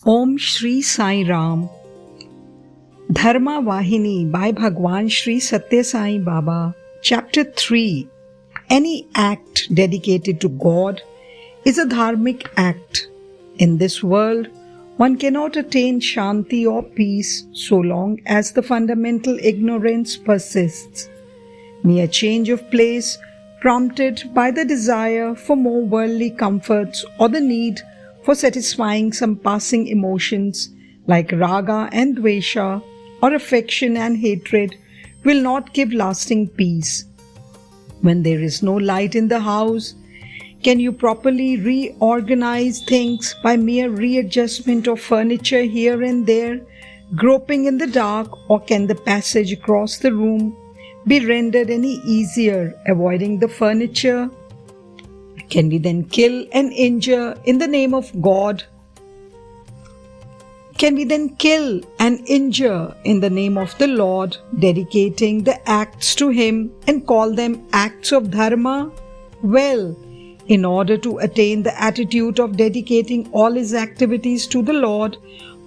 Om Shri Sai Ram. Dharma Vahini by Bhagwan Shri Satya Sai Baba. Chapter 3. Any act dedicated to God is a dharmic act. In this world, one cannot attain shanti or peace so long as the fundamental ignorance persists. Mere change of place, prompted by the desire for more worldly comforts or the need for satisfying some passing emotions like raga and dvesha or affection and hatred, will not give lasting peace. When there is no light in the house, can you properly reorganize things by mere readjustment of furniture here and there, groping in the dark, or can the passage across the room be rendered any easier, avoiding the furniture? Can we then kill and injure in the name of God? Can we then kill and injure in the name of the Lord, dedicating the acts to Him and call them acts of dharma? Well, in order to attain the attitude of dedicating all his activities to the Lord,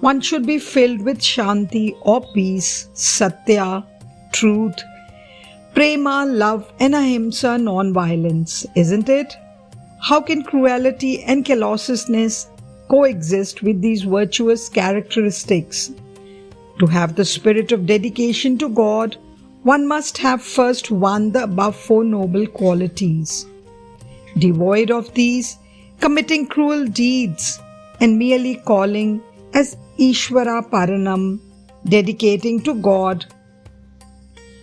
one should be filled with shanti or peace, satya, truth, prema, love, and ahimsa, non-violence, isn't it? How can cruelty and callousness coexist with these virtuous characteristics? To have the spirit of dedication to God, one must have first won the above four noble qualities. Devoid of these, committing cruel deeds and merely calling as Ishvara Paranam, dedicating to God,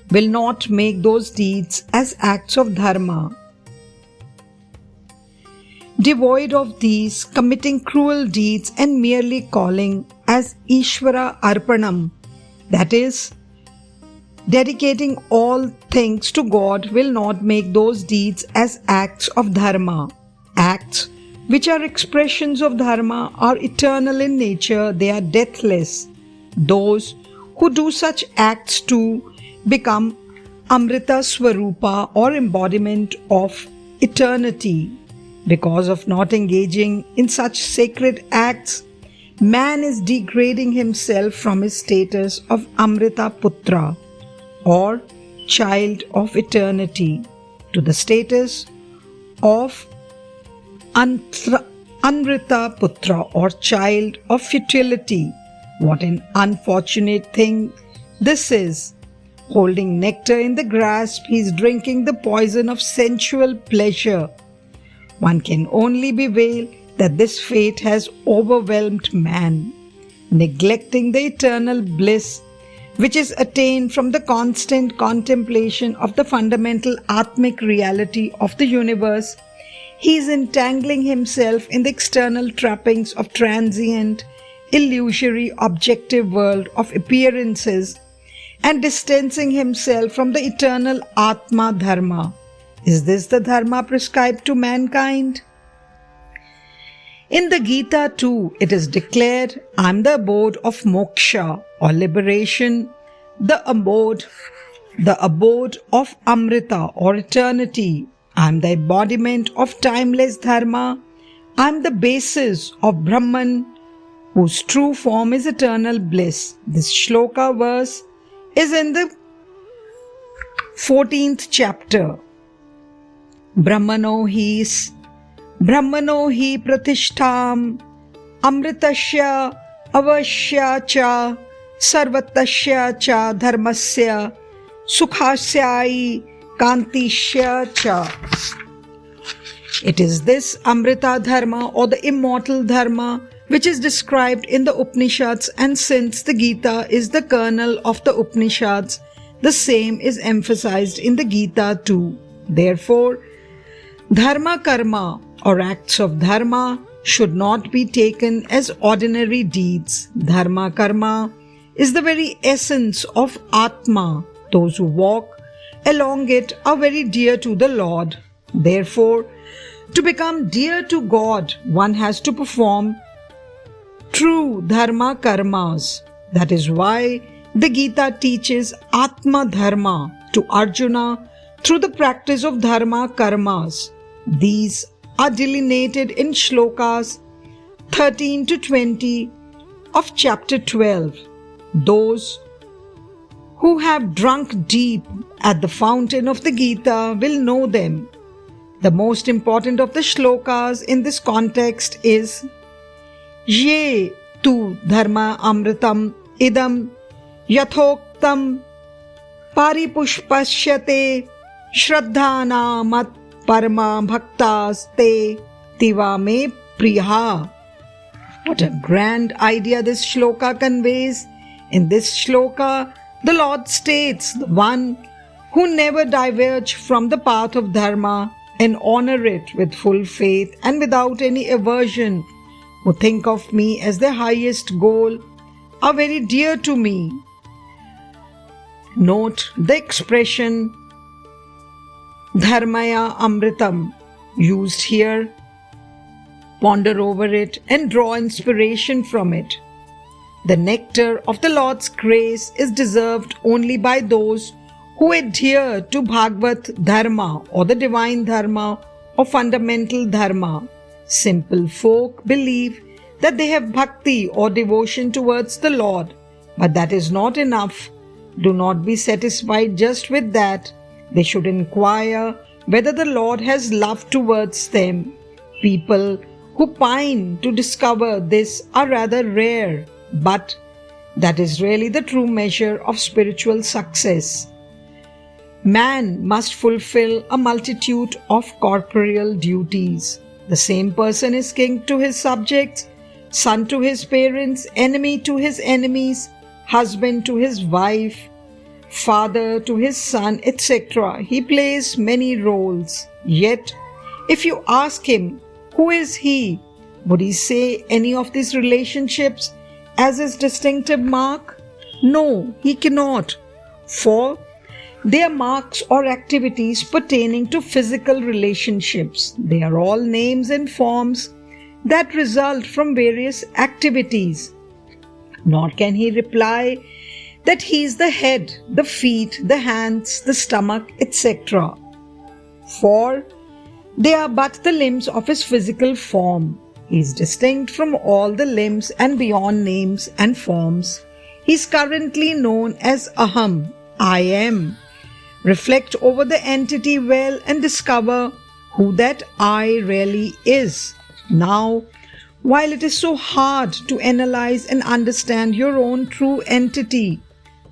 will not make those deeds as acts of dharma. Devoid of these, committing cruel deeds and merely calling as Ishvara Arpanam, that is, dedicating all things to God, will not make those deeds as acts of dharma. Acts which are expressions of dharma are eternal in nature, they are deathless. Those who do such acts too become Amrita Swarupa or embodiment of eternity. Because of not engaging in such sacred acts, man is degrading himself from his status of Amrita Putra or child of eternity to the status of Anrita Putra or child of futility. What an unfortunate thing this is! Holding nectar in the grasp, he is drinking the poison of sensual pleasure. One can only bewail that this fate has overwhelmed man, neglecting the eternal bliss which is attained from the constant contemplation of the fundamental Atmic reality of the universe. He is entangling himself in the external trappings of transient, illusory, objective world of appearances and distancing himself from the eternal Atma Dharma. Is this the dharma prescribed to mankind? In the Gita too, it is declared, I am the abode of moksha or liberation, the abode of Amrita or eternity. I am the embodiment of timeless dharma. I am the basis of Brahman, whose true form is eternal bliss. This shloka verse is in the 14th chapter. Brahmano hi pratishtham amritasya avasya cha sarvatasya cha dharmasya sukhasyai kantishya cha. It is this Amrita Dharma or the immortal Dharma which is described in the Upanishads, and since the Gita is the kernel of the Upanishads, the same is emphasized in the Gita too. Therefore, dharma karma or acts of dharma should not be taken as ordinary deeds. Dharma karma is the very essence of Atma. Those who walk along it are very dear to the Lord. Therefore, to become dear to God, one has to perform true dharma karmas. That is why the Gita teaches Atma Dharma to Arjuna through the practice of dharma karmas. These are delineated in shlokas 13 to 20 of chapter 12. Those who have drunk deep at the fountain of the Gita will know them. The most important of the shlokas in this context is Ye tu dharma amritam idam yathoktam paripushpasyate shraddhana mat parma bhaktas te tiva me priya. What a grand idea this shloka conveys. In this shloka, the Lord states, the one who never diverge from the path of dharma and honor it with full faith and without any aversion, who think of me as their highest goal, are very dear to me. Note the expression dharmaya amritam used here. Ponder over it and draw inspiration from it. The nectar of the Lord's grace is deserved only by those who adhere to Bhagavad Dharma or the divine Dharma or fundamental Dharma. Simple folk believe that they have bhakti or devotion towards the Lord, but that is not enough. Do not be satisfied just with that. They should inquire whether the Lord has love towards them. People who pine to discover this are rather rare, but that is really the true measure of spiritual success. Man must fulfill a multitude of corporeal duties. The same person is king to his subjects, son to his parents, enemy to his enemies, husband to his wife, father to his son, etc. He plays many roles. Yet, if you ask him, who is he? Would he say any of these relationships as his distinctive mark? No, he cannot, for they are marks or activities pertaining to physical relationships. They are all names and forms that result from various activities. Nor can he reply that he is the head, the feet, the hands, the stomach, etc. For they are but the limbs of his physical form. He is distinct from all the limbs and beyond names and forms. He is currently known as Aham, I am. Reflect over the entity well and discover who that I really is. Now, while it is so hard to analyze and understand your own true entity,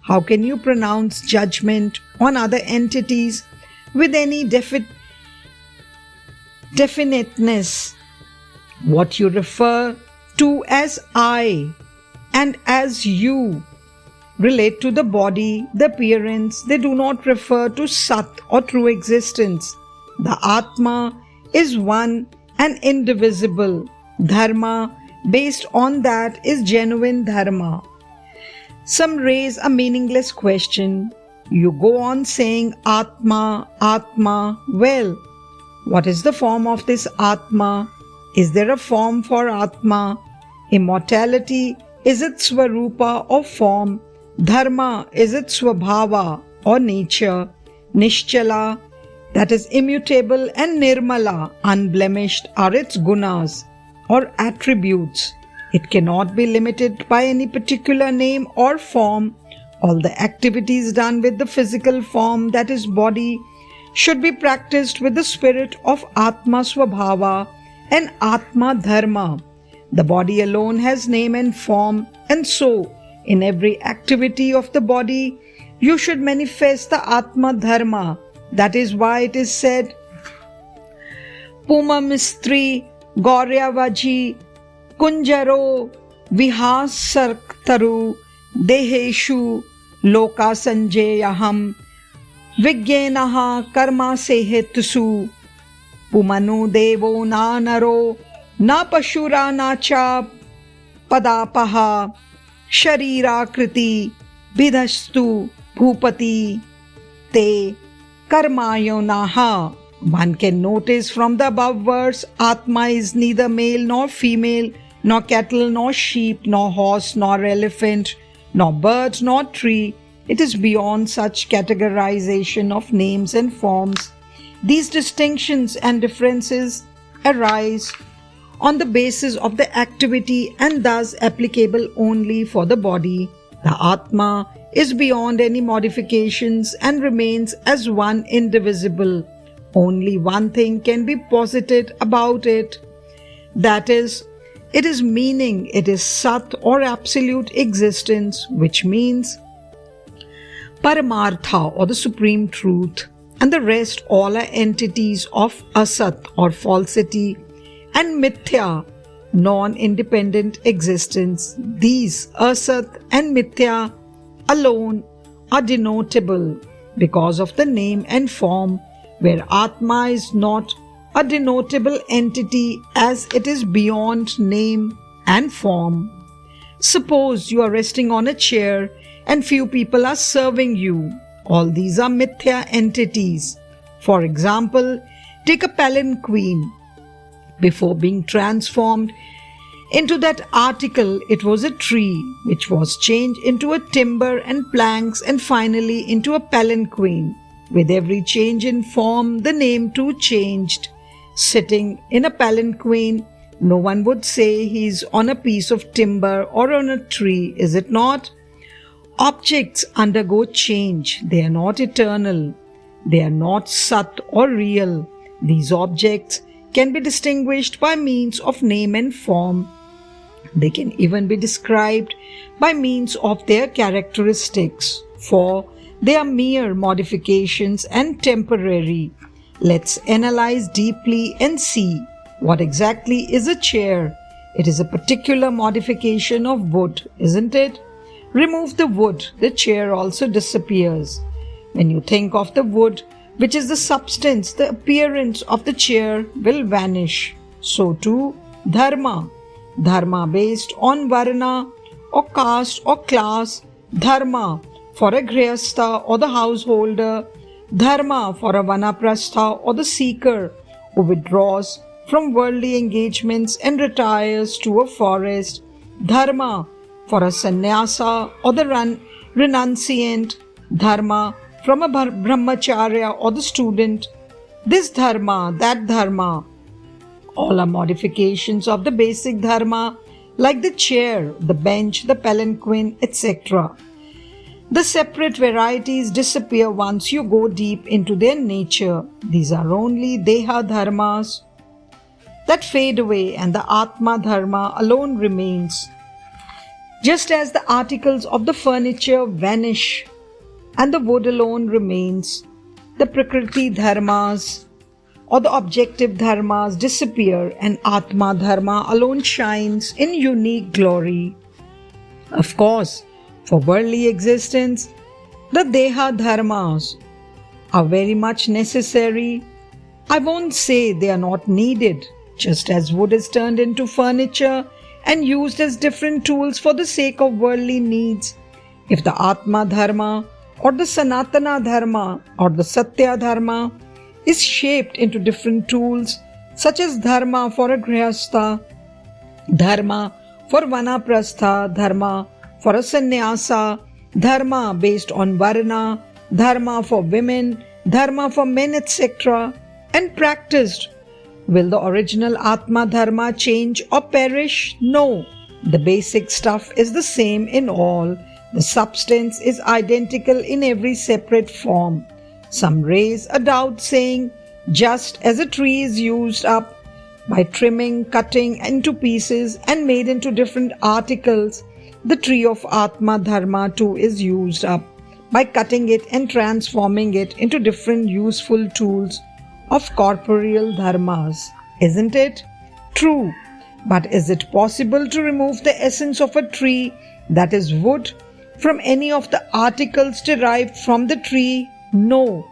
how can you pronounce judgment on other entities with any definiteness? What you refer to as I and as you relate to the body, the appearance. They do not refer to Sat or true existence. The Atma is one and indivisible. Dharma based on that is genuine Dharma. Some raise a meaningless question. You go on saying Atma, Atma. Well, what is the form of this Atma? Is there a form for Atma? Immortality is its Swarupa or form. Dharma is its Swabhava or nature. Nishchala, that is immutable, and Nirmala, unblemished, are its gunas or attributes. It cannot be limited by any particular name or form. All the activities done with the physical form, that is body, should be practiced with the spirit of Atma Swabhava and Atma Dharma. The body alone has name and form, and so in every activity of the body, you should manifest the Atma Dharma. That is why it is said, Puma Mistri Gauryavaji Kunjaro Vihasarktaru Deheshu Loka Sanjayaham Vigyenaha Karma Sehetusu Pumanu Devo Na Naro Na Pashura Na Cha Padapaha Sharira Kriti Bidhastu Bhupati Te Karmayonaha. One can notice from the above verse, Atma is neither male nor female, nor cattle nor sheep, nor horse nor elephant, nor bird nor tree. It is beyond such categorization of names and forms. These distinctions and differences arise on the basis of the activity and thus applicable only for the body. The Atma is beyond any modifications and remains as one indivisible. Only one thing can be posited about it. That is, it is meaning, it is Sat or absolute existence, which means Paramartha or the supreme truth, and the rest all are entities of Asat or falsity and Mithya, non-independent existence. These Asat and Mithya alone are denotable because of the name and form, where Atma is not a denotable entity as it is beyond name and form. Suppose you are resting on a chair and few people are serving you. All these are Mithya entities. For example, take a palanquin. Before being transformed into that article, it was a tree, which was changed into a timber and planks and finally into a palanquin. With every change in form, the name too changed. Sitting in a palanquin, no one would say he is on a piece of timber or on a tree, is it not? Objects undergo change. They are not eternal. They are not Sat or real. These objects can be distinguished by means of name and form. They can even be described by means of their characteristics, for they are mere modifications and temporary. Let's analyze deeply and see what exactly is a chair. It is a particular modification of wood, isn't it? Remove the wood, the chair also disappears. When you think of the wood, which is the substance, the appearance of the chair will vanish. So too, dharma. Dharma based on varna or caste or class. Dharma for a grihastha or the householder. Dharma for a vanaprastha or the seeker who withdraws from worldly engagements and retires to a forest. Dharma for a sannyasa or the renunciant. Dharma from a brahmacharya or the student. This dharma, that dharma, all are modifications of the basic dharma, like the chair, the bench, the palanquin, etc. The separate varieties disappear once you go deep into their nature. These are only deha dharmas that fade away, and the atma dharma alone remains. Just as the articles of the furniture vanish and the wood alone remains, the prakriti dharmas or the objective dharmas disappear and atma dharma alone shines in unique glory. Of course, for worldly existence, the deha dharmas are very much necessary. I won't say they are not needed. Just as wood is turned into furniture and used as different tools for the sake of worldly needs, if the atma dharma or the sanatana dharma or the satya dharma is shaped into different tools, such as dharma for a grihastha, dharma for vanaprastha, dharma for a sannyasa, dharma based on varna, dharma for women, dharma for men, etc., and practiced, will the original atma dharma change or perish? No. The basic stuff is the same in all. The substance is identical in every separate form. Some raise a doubt saying, just as a tree is used up by trimming, cutting into pieces and made into different articles, the tree of Atma Dharma too is used up by cutting it and transforming it into different useful tools of corporeal dharmas. Isn't it? True. But is it possible to remove the essence of a tree, that is wood, from any of the articles derived from the tree? No.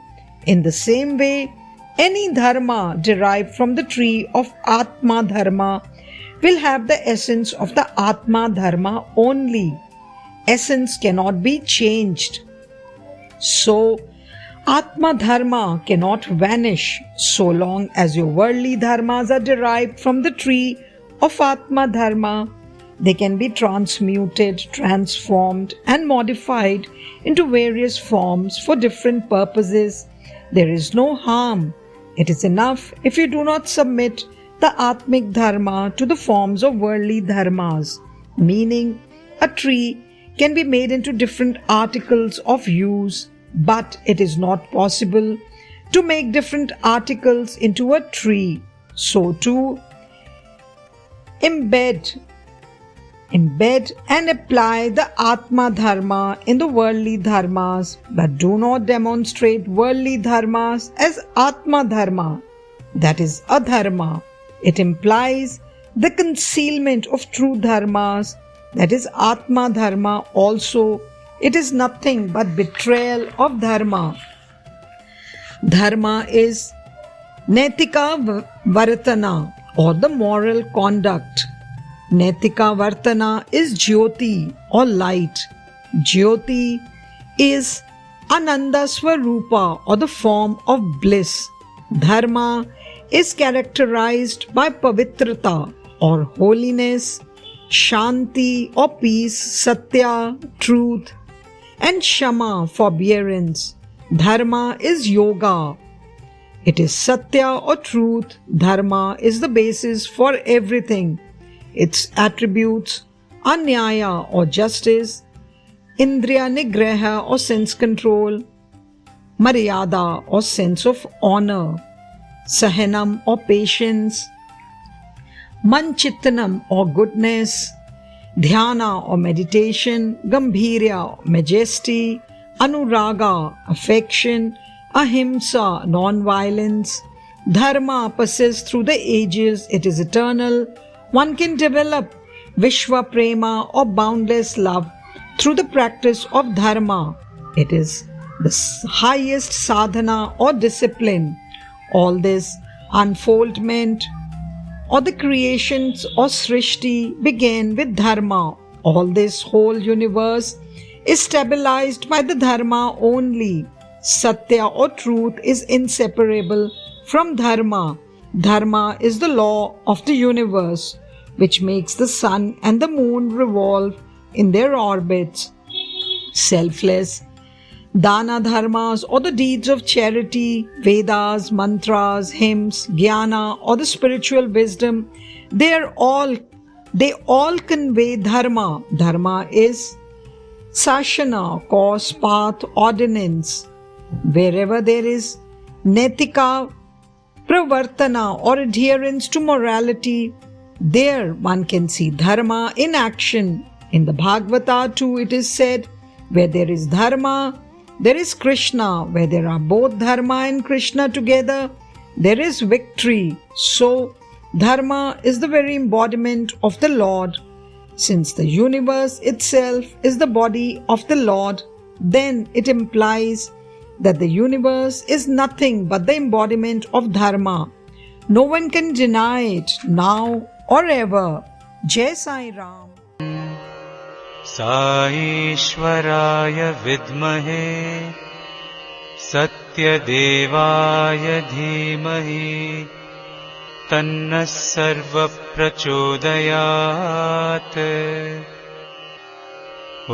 In the same way, any dharma derived from the tree of Atma Dharma will have the essence of the Atma Dharma only. Essence cannot be changed. So, Atma Dharma cannot vanish so long as your worldly dharmas are derived from the tree of Atma Dharma. They can be transmuted, transformed and modified into various forms for different purposes. There is no harm. It is enough if you do not submit the Atmic Dharma to the forms of worldly dharmas, meaning a tree can be made into different articles of use, but it is not possible to make different articles into a tree. So too, embed and apply the Atma Dharma in the worldly dharmas, but do not demonstrate worldly dharmas as Atma Dharma, that is adharma. It implies the concealment of true dharmas, that is Atma Dharma also. It is nothing but betrayal of dharma. Dharma is Naitika Vartana or the moral conduct. Naitika Vartana is Jyoti or light. Jyoti is Ananda Swarupa or the form of bliss. Dharma is characterized by Pavitrata or holiness, Shanti or peace, Satya, truth, and Shama, forbearance. Dharma is yoga. It is Satya or truth. Dharma is the basis for everything. Its attributes are Nyaya or justice, Indriya Nigraha or sense control, Maryada or sense of honor, Sahanam or patience, Manchittanam or goodness, Dhyana or meditation, Gambhirya or majesty, Anuraga affection, Ahimsa non-violence. Dharma persists through the ages, it is eternal. One can develop Vishwa Prema or boundless love through the practice of Dharma. It is the highest sadhana or discipline. All this unfoldment or the creations or Srishti began with Dharma. All this whole universe is stabilized by the Dharma only. Satya or truth is inseparable from Dharma. Dharma is the law of the universe, which makes the sun and the moon revolve in their orbits. Selfless Dana dharmas or the deeds of charity, Vedas, mantras, hymns, jnana or the spiritual wisdom, they all convey dharma. Dharma is sashana, cause, path, ordinance. Wherever there is naitika pravartana or adherence to morality, there one can see dharma in action. In the Bhagavata too it is said, where there is dharma, there is Krishna. Where there are both dharma and Krishna together, there is victory. So, dharma is the very embodiment of the Lord. Since the universe itself is the body of the Lord, then it implies that the universe is nothing but the embodiment of dharma. No one can deny it now or ever. Jai Sai Ram. सा ईश्वराय विद्महे सत्यदेवाय धीमहि तन्नः सर्वप्रचोदयात्। ॐ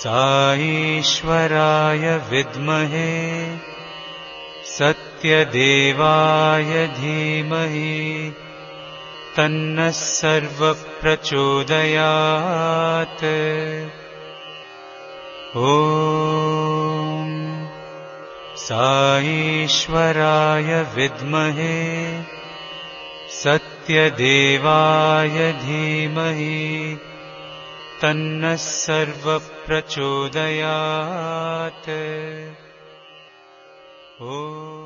सा ईश्वराय विद्महे सत्यदेवाय धीमहि तन्नः सर्वप्रचोदयात्। ॐ सा ईश्वराय विद्महे सत्यदेवाय धीमहि तन्नः सर्वप्रचोदयात्। ॐ